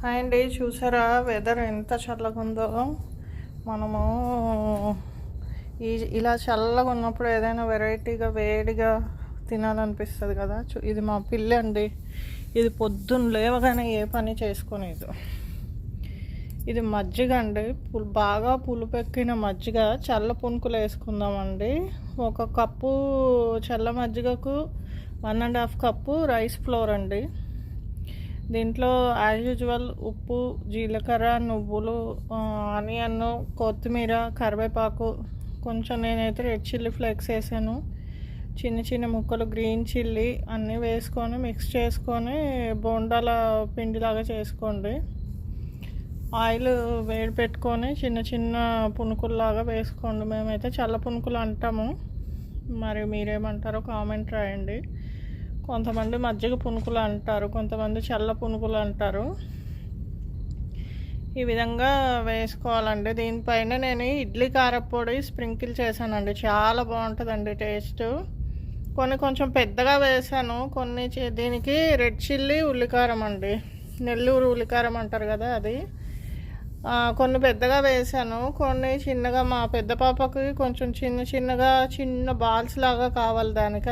Hi అండి, చూసారా weather ఎంత చల్లగా ఉందో. మనము ఇలా చల్లగా ఉన్నప్పుడు ఏదైనా వెరైటీగా వేడిగా తినాలనిపిస్తుంది కదా. ఇది మా పిల్లి అండి. ఇది పొద్దున్న లేవగానే ఏ పని చేసుకునేది. ఇది మజ్జిగ అండి, బాగా పులుపెక్కిన మజ్జిగ. చల్ల పునుకులు వేసుకుందామండి. ఒక కప్పు చల్ల మజ్జిగకు 1.5 కప్పు రైస్ ఫ్లోర్ అండి. దీంట్లో యాజ్ యూజువల్ ఉప్పు, జీలకర్ర, నువ్వులు, ఆనియన్, కొత్తిమీర, కరివేపాకు, కొంచెం నేనైతే రెడ్ చిల్లీ ఫ్లేక్స్ వేసాను, చిన్న చిన్న ముక్కలు గ్రీన్ చిల్లీ అన్నీ వేసుకొని మిక్స్ చేసుకొని బోండాల పిండిలాగా చేసుకోండి. ఆయిల్ వేడి పెట్టుకొని చిన్న చిన్న పునుకుల్లాగా వేసుకోండి. మేమైతే చల్ల పునుకులు అంటాము, మరి మీరేమంటారో కామెంట్ రాయండి. కొంతమంది మజ్జిగ పునుకులు అంటారు, కొంతమంది చల్ల పునుకులు అంటారు. ఈ విధంగా వేసుకోవాలండి. దీనిపైన నేను ఇడ్లీ కారపొడి స్ప్రింకిల్ చేశానండి, చాలా బాగుంటుందండి టేస్ట్. కొంచెం పెద్దగా వేసాను, దీనికి రెడ్ చిల్లీ ఉల్లికారం అండి, నెల్లూరు ఉల్లికారం అంటారు కదా అది. కొన్ని పెద్దగా వేసాను, కొన్ని చిన్నగా. మా పెద్ద పాపకి కొంచెం చిన్న బాల్స్ లాగా కావాలి దానికి.